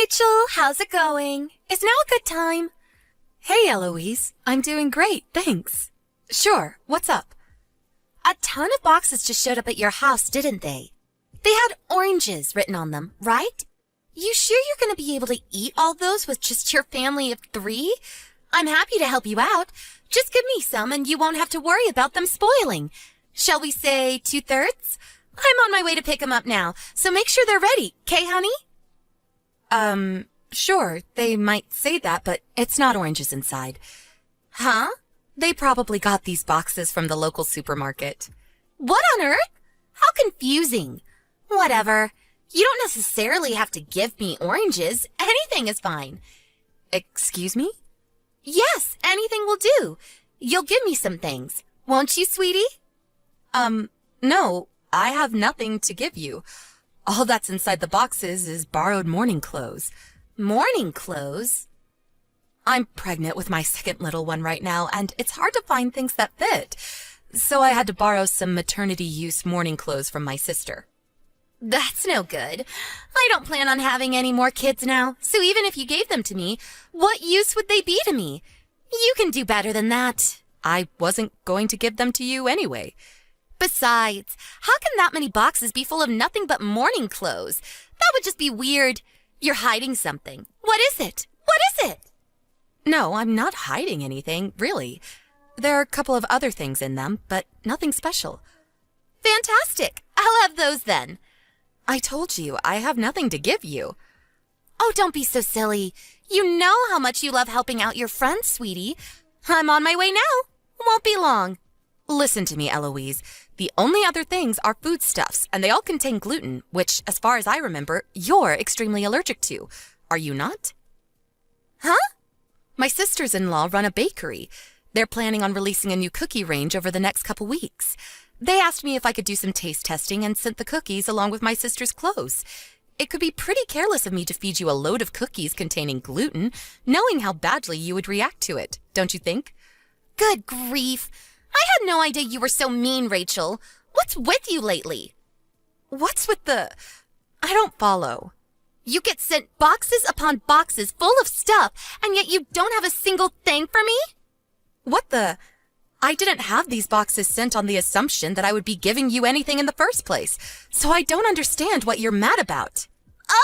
Rachel, how's it going? Is now a good time? Hey, Eloise. I'm doing great, thanks. Sure, what's up? A ton of boxes just showed up at your house, didn't they? They had oranges written on them, right? You sure you're going to be able to eat all those with just your family of 3? I'm happy to help you out. Just give me some and you won't have to worry about them spoiling. Shall we say 2/3? I'm on my way to pick them up now, so make sure they're ready, 'kay, honey? Sure, they might say that, but it's not oranges inside. Huh? They probably got these boxes from the local supermarket. What on earth? How confusing. Whatever. You don't necessarily have to give me oranges. Anything is fine. Excuse me? Yes, anything will do. You'll give me some things. Won't you, sweetie? No, I have nothing to give you. All that's inside the boxes is borrowed morning clothes. Morning clothes? I'm pregnant with my second little one right now, and it's hard to find things that fit. So I had to borrow some maternity-use morning clothes from my sister. That's no good. I don't plan on having any more kids now, so even if you gave them to me, what use would they be to me? You can do better than that. I wasn't going to give them to you anyway. Besides, how can that many boxes be full of nothing but morning clothes? That would just be weird. You're hiding something. What is it? What is it? No, I'm not hiding anything, really. There are a couple of other things in them, but nothing special. Fantastic. I'll have those then. I told you, I have nothing to give you. Oh, don't be so silly. You know how much you love helping out your friends, sweetie. I'm on my way now. Won't be long. Listen to me, Eloise. The only other things are foodstuffs, and they all contain gluten, which, as far as I remember, you're extremely allergic to. Are you not? Huh? My sisters-in-law run a bakery. They're planning on releasing a new cookie range over the next couple weeks. They asked me if I could do some taste testing and sent the cookies along with my sister's clothes. It could be pretty careless of me to feed you a load of cookies containing gluten, knowing how badly you would react to it, don't you think? Good grief. I had no idea you were so mean, Rachel. What's with you lately? What's with the... I don't follow. You get sent boxes upon boxes full of stuff, and yet you don't have a single thing for me? What the... I didn't have these boxes sent on the assumption that I would be giving you anything in the first place, so I don't understand what you're mad about.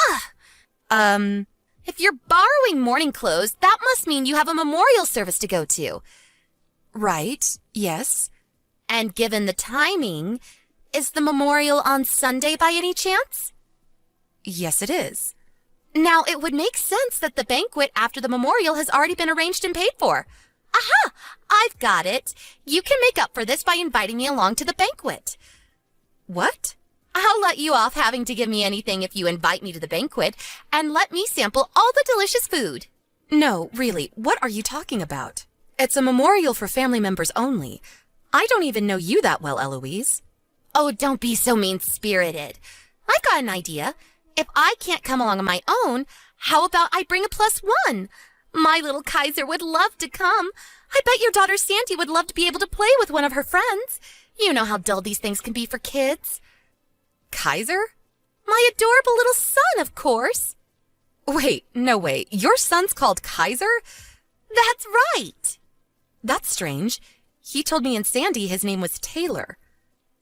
Ugh! If you're borrowing morning clothes, that must mean you have a memorial service to go to. Right, yes. And given the timing, is the memorial on Sunday by any chance? Yes, it is. Now, it would make sense that the banquet after the memorial has already been arranged and paid for. Aha! I've got it. You can make up for this by inviting me along to the banquet. What? I'll let you off having to give me anything if you invite me to the banquet and let me sample all the delicious food. No, really, what are you talking about? It's a memorial for family members only. I don't even know you that well, Eloise. Oh, don't be so mean-spirited. I got an idea. If I can't come along on my own, how about I bring a +1? My little Kaiser would love to come. I bet your daughter Sandy would love to be able to play with one of her friends. You know how dull these things can be for kids. Kaiser? My adorable little son, of course. Wait, no way. Your son's called Kaiser? That's right. That's strange. He told me and Sandy his name was Taylor.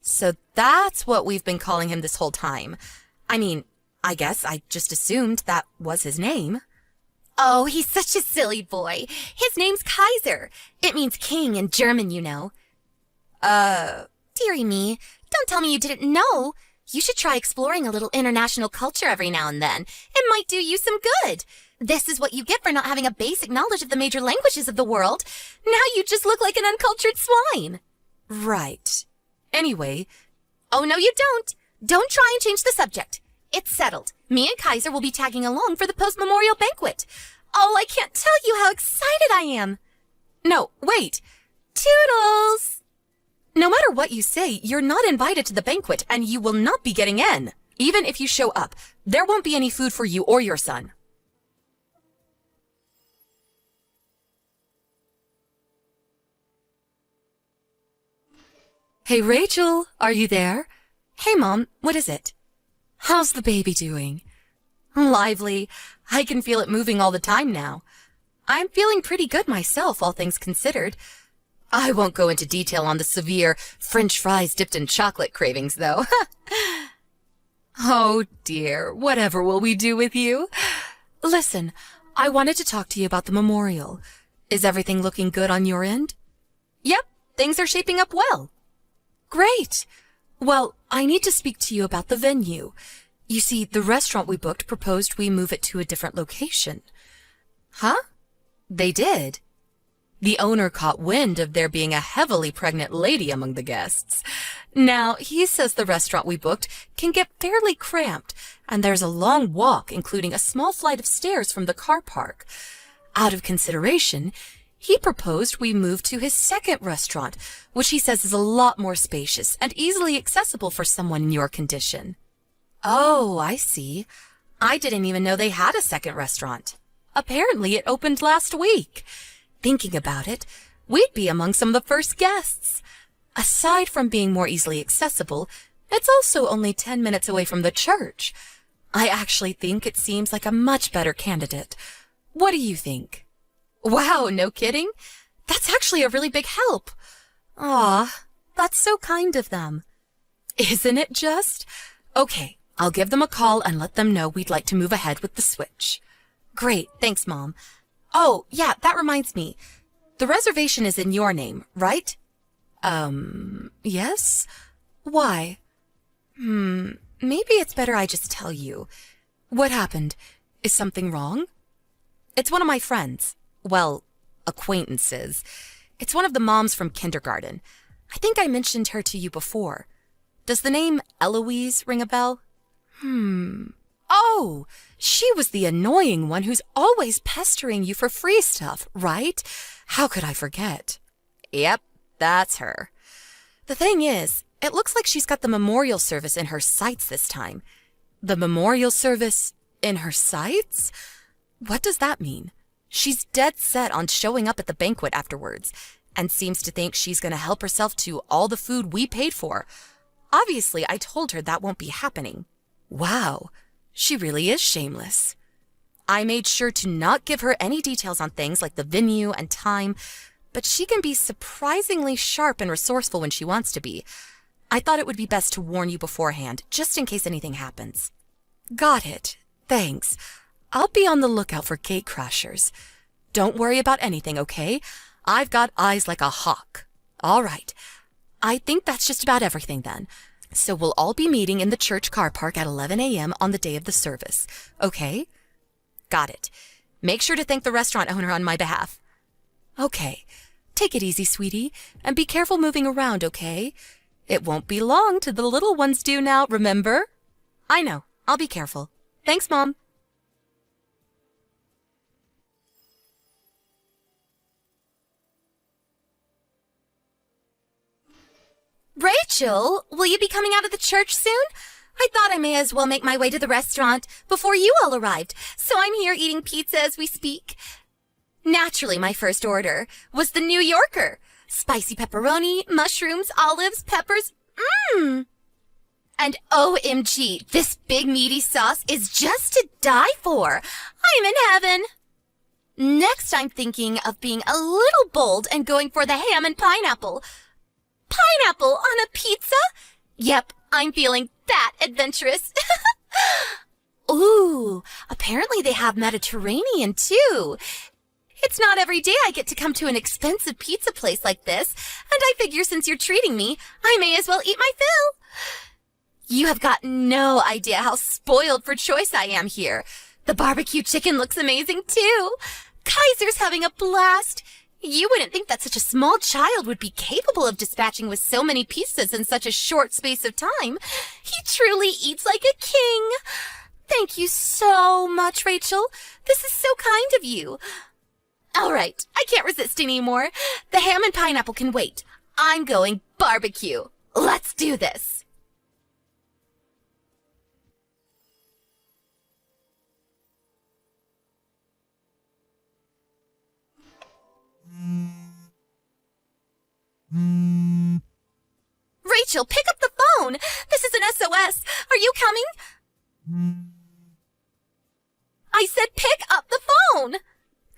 So that's what we've been calling him this whole time. I mean, I guess I just assumed that was his name. Oh, he's such a silly boy. His name's Kaiser. It means king in German, you know. Dearie me, don't tell me you didn't know. You should try exploring a little international culture every now and then. It might do you some good. This is what you get for not having a basic knowledge of the major languages of the world. Now you just look like an uncultured swine. Right. Anyway. Oh, no, you don't. Don't try and change the subject. It's settled. Me and Kaiser will be tagging along for the post-memorial banquet. Oh, I can't tell you how excited I am. No, wait. Toodles! No matter what you say, you're not invited to the banquet, and you will not be getting in. Even if you show up, there won't be any food for you or your son. Hey, Rachel, are you there? Hey, Mom, what is it? How's the baby doing? Lively. I can feel it moving all the time now. I'm feeling pretty good myself, all things considered. I won't go into detail on the severe French fries dipped in chocolate cravings, though. Oh dear, whatever will we do with you? Listen, I wanted to talk to you about the memorial. Is everything looking good on your end? Yep, things are shaping up well. Great. Well, I need to speak to you about the venue. You see, the restaurant we booked proposed we move it to a different location. Huh? They did. The owner caught wind of there being a heavily pregnant lady among the guests. Now, he says the restaurant we booked can get fairly cramped, and there's a long walk, including a small flight of stairs from the car park. Out of consideration, he proposed we move to his second restaurant, which he says is a lot more spacious and easily accessible for someone in your condition. Oh, I see. I didn't even know they had a second restaurant. Apparently it opened last week. Thinking about it, we'd be among some of the first guests. Aside from being more easily accessible, it's also only 10 minutes away from the church. I actually think it seems like a much better candidate. What do you think? Wow, no kidding? That's actually a really big help. Aw, that's so kind of them. Isn't it just? Okay, I'll give them a call and let them know we'd like to move ahead with the switch. Great, thanks, Mom. Oh, yeah, that reminds me. The reservation is in your name, right? Yes? Why? Maybe it's better I just tell you. What happened? Is something wrong? It's one of my friends. Well, acquaintances. It's one of the moms from kindergarten. I think I mentioned her to you before. Does the name Eloise ring a bell? Oh, she was the annoying one who's always pestering you for free stuff, right? How could I forget? Yep, that's her. The thing is, it looks like she's got the memorial service in her sights this time. The memorial service in her sights? What does that mean? She's dead set on showing up at the banquet afterwards, and seems to think she's going to help herself to all the food we paid for. Obviously, I told her that won't be happening. Wow. She really is shameless. I made sure to not give her any details on things like the venue and time, but she can be surprisingly sharp and resourceful when she wants to be. I thought it would be best to warn you beforehand, just in case anything happens. Got it. Thanks. I'll be on the lookout for gatecrashers. Don't worry about anything, okay? I've got eyes like a hawk. All right. I think that's just about everything then. So we'll all be meeting in the church car park at 11 a.m. on the day of the service, okay? Got it. Make sure to thank the restaurant owner on my behalf. Okay. Take it easy, sweetie, and be careful moving around, okay? It won't be long till the little ones do now, remember? I know. I'll be careful. Thanks, Mom. Rachel, will you be coming out of the church soon? I thought I may as well make my way to the restaurant before you all arrived, so I'm here eating pizza as we speak. Naturally, my first order was the New Yorker. Spicy pepperoni, mushrooms, olives, peppers. And OMG, this big meaty sauce is just to die for. I'm in heaven. Next, I'm thinking of being a little bold and going for the ham and pineapple. Pineapple on a pizza? Yep, I'm feeling that adventurous. Ooh, apparently they have Mediterranean too. It's not every day I get to come to an expensive pizza place like this, and I figure since you're treating me, I may as well eat my fill. You have got no idea how spoiled for choice I am here. The barbecue chicken looks amazing too. Kaiser's having a blast. You wouldn't think that such a small child would be capable of dispatching with so many pizzas in such a short space of time. He truly eats like a king. Thank you so much, Rachel. This is so kind of you. All right, I can't resist anymore. The ham and pineapple can wait. I'm going barbecue. Let's do this. Rachel, pick up the phone. This is an SOS. Are you coming? I said pick up the phone!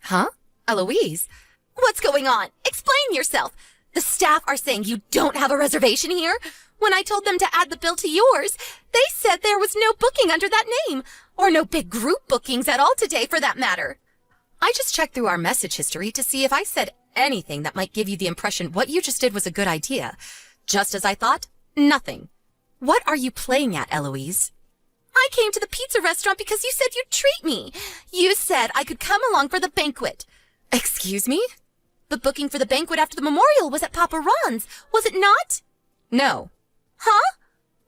Huh? Eloise? What's going on? Explain yourself. The staff are saying you don't have a reservation here. When I told them to add the bill to yours, they said there was no booking under that name, or no big group bookings at all today for that matter. I just checked through our message history to see if I said anything that might give you the impression what you just did was a good idea. Just as I thought, nothing. What are you playing at, Eloise? I came to the pizza restaurant because you said you'd treat me. You said I could come along for the banquet. Excuse me? The booking for the banquet after the memorial was at Papa Ron's, was it not? No. Huh?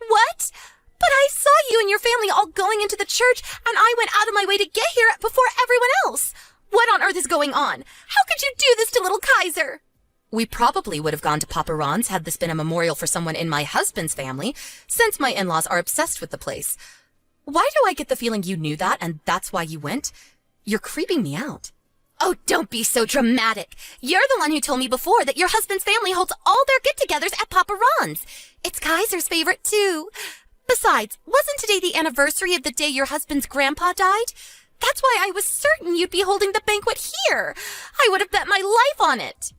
What? But I saw you and your family all going into the church, and I went out of my way to get here before everyone else. What on earth is going on? How could you do this to little Kaiser? We probably would have gone to Papa Ron's had this been a memorial for someone in my husband's family, since my in-laws are obsessed with the place. Why do I get the feeling you knew that and that's why you went? You're creeping me out. Oh, don't be so dramatic. You're the one who told me before that your husband's family holds all their get-togethers at Papa Ron's. It's Kaiser's favorite, too. Besides, wasn't today the anniversary of the day your husband's grandpa died? That's why I was certain you'd be holding the banquet here. I would have bet my life on it.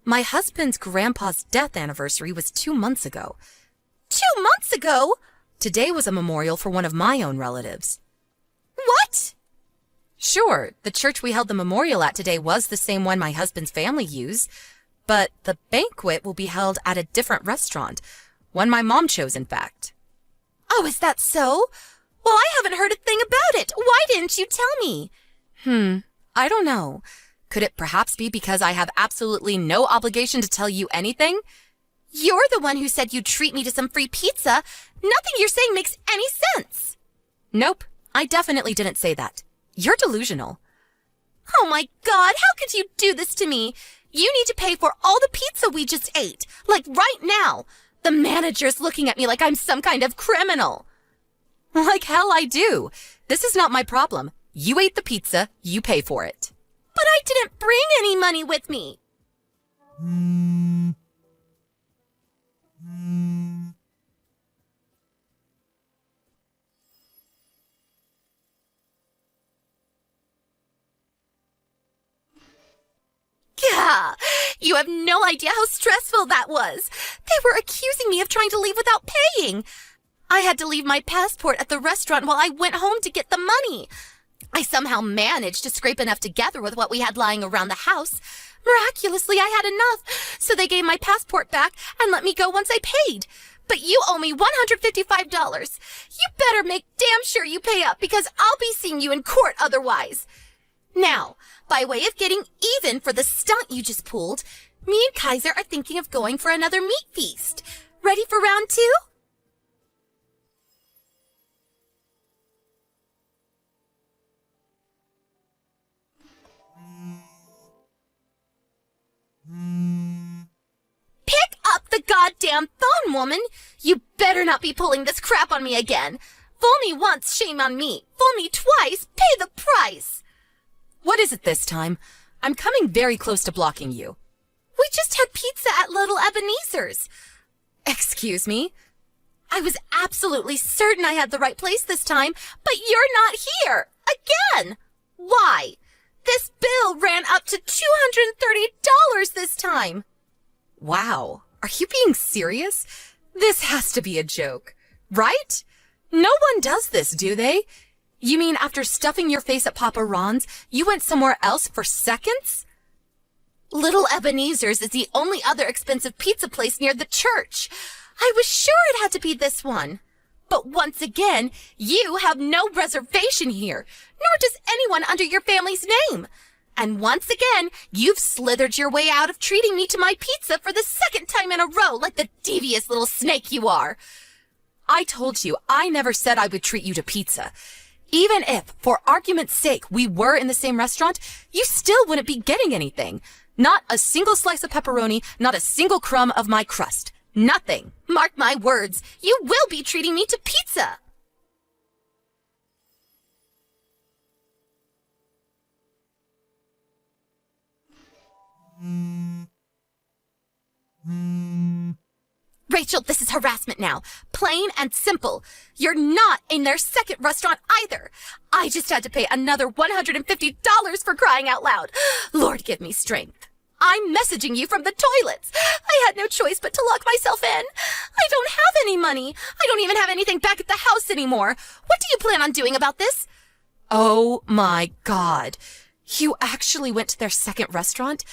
My husband's grandpa's death anniversary was 2 months ago. 2 months ago? Today was a memorial for one of my own relatives. What? Sure, the church we held the memorial at today was the same one my husband's family used, but the banquet will be held at a different restaurant, one my mom chose, in fact. Oh, is that so? Well, I haven't heard a thing about it. Why didn't you tell me? I don't know. Could it perhaps be because I have absolutely no obligation to tell you anything? You're the one who said you'd treat me to some free pizza. Nothing you're saying makes any sense. Nope, I definitely didn't say that. You're delusional. Oh my God, how could you do this to me? You need to pay for all the pizza we just ate, like right now. The manager's looking at me like I'm some kind of criminal. Like hell I do. This is not my problem. You ate the pizza, you pay for it. But I didn't bring any money with me. Yeah, you have no idea how stressful that was. They were accusing me of trying to leave without paying. I had to leave my passport at the restaurant while I went home to get the money. I somehow managed to scrape enough together with what we had lying around the house. Miraculously, I had enough, so they gave my passport back and let me go once I paid. But you owe me $155. You better make damn sure you pay up, because I'll be seeing you in court otherwise. Now, by way of getting even for the stunt you just pulled, me and Kaiser are thinking of going for another meat feast. Ready for round 2? Pick up the goddamn phone, woman! You better not be pulling this crap on me again. Fool me once, shame on me. Fool me twice, pay the price. What is it this time? I'm coming very close to blocking you. We just had pizza at Little Ebenezer's. Excuse me? I was absolutely certain I had the right place this time, but you're not here. Again. Why? This bill ran up to $230 this time. Wow, are you being serious? This has to be a joke, right? No one does this, do they? You mean after stuffing your face at Papa Ron's, you went somewhere else for seconds? Little Ebenezer's is the only other expensive pizza place near the church. I was sure it had to be this one. But once again, you have no reservation here, nor does anyone under your family's name. And once again, you've slithered your way out of treating me to my pizza for the second time in a row, like the devious little snake you are. I told you, I never said I would treat you to pizza. Even if, for argument's sake, we were in the same restaurant, you still wouldn't be getting anything. Not a single slice of pepperoni, not a single crumb of my crust. Nothing. Mark my words, you will be treating me to pizza. Rachel, this is harassment now. Plain and simple. You're not in their second restaurant either. I just had to pay another $150 for crying out loud. Lord, give me strength. I'm messaging you from the toilets. I had no choice but to lock myself in. I don't have any money. I don't even have anything back at the house anymore. What do you plan on doing about this? Oh my God. You actually went to their second restaurant?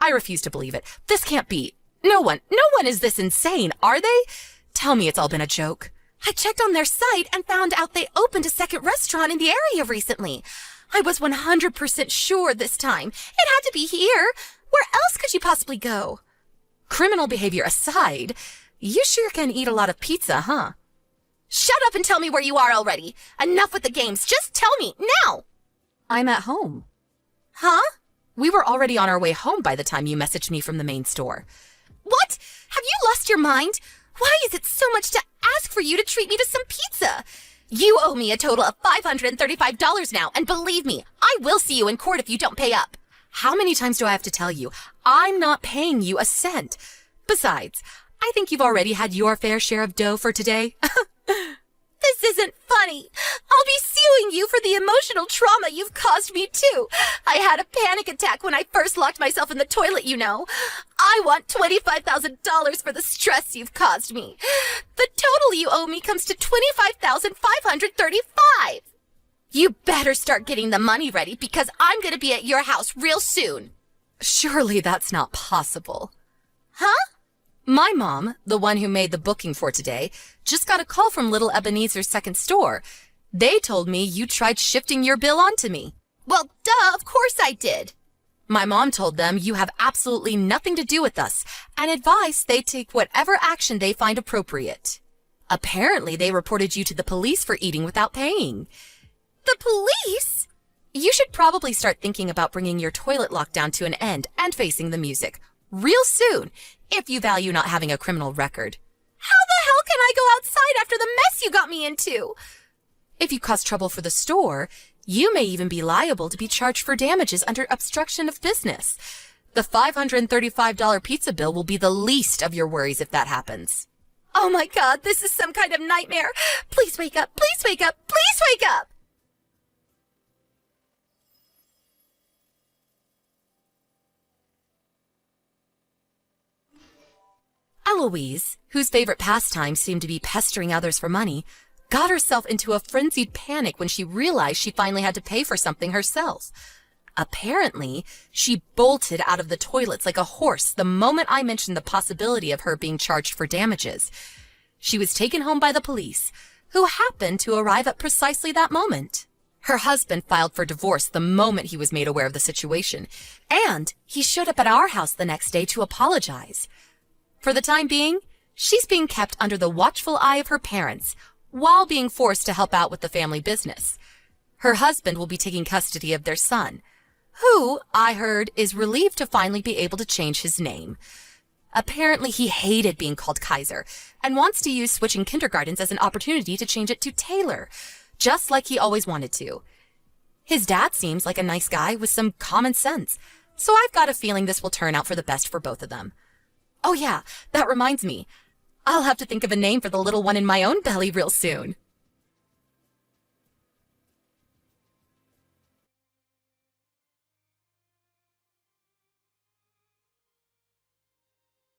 I refuse to believe it. This can't be. No one is this insane, are they? Tell me it's all been a joke. I checked on their site and found out they opened a second restaurant in the area recently. I was 100% sure this time. It had to be here. Where else could you possibly go? Criminal behavior aside, you sure can eat a lot of pizza, huh? Shut up and tell me where you are already. Enough with the games. Just tell me, now. I'm at home. Huh? We were already on our way home by the time you messaged me from the main store. What? Have you lost your mind? Why is it so much to ask for you to treat me to some pizza? You owe me a total of $535 now, and believe me, I will see you in court if you don't pay up. How many times do I have to tell you? I'm not paying you a cent. Besides, I think you've already had your fair share of dough for today. This isn't funny. I'll be suing you for the emotional trauma you've caused me too. I had a panic attack when I first locked myself in the toilet, you know. I want $25,000 for the stress you've caused me. The total you owe me comes to $25,535. You better start getting the money ready because I'm going to be at your house real soon. Surely that's not possible. Huh? My mom, the one who made the booking for today, just got a call from Little Ebenezer's second store. They told me you tried shifting your bill onto me. Well, duh, of course I did. My mom told them you have absolutely nothing to do with us and advised they take whatever action they find appropriate. Apparently, they reported you to the police for eating without paying. The police? You should probably start thinking about bringing your toilet lockdown to an end and facing the music real soon, if you value not having a criminal record. How the hell can I go outside after the mess you got me into? If you cause trouble for the store, you may even be liable to be charged for damages under obstruction of business. The $535 pizza bill will be the least of your worries if that happens. Oh my God, this is some kind of nightmare. Please wake up, please wake up, please wake up! Eloise, whose favorite pastime seemed to be pestering others for money, got herself into a frenzied panic when she realized she finally had to pay for something herself. Apparently, she bolted out of the toilets like a horse the moment I mentioned the possibility of her being charged for damages. She was taken home by the police, who happened to arrive at precisely that moment. Her husband filed for divorce the moment he was made aware of the situation, and he showed up at our house the next day to apologize. For the time being, she's being kept under the watchful eye of her parents while being forced to help out with the family business. Her husband will be taking custody of their son, who, I heard, is relieved to finally be able to change his name. Apparently, he hated being called Kaiser and wants to use switching kindergartens as an opportunity to change it to Taylor, just like he always wanted to. His dad seems like a nice guy with some common sense, so I've got a feeling this will turn out for the best for both of them. Oh yeah, that reminds me. I'll have to think of a name for the little one in my own belly real soon.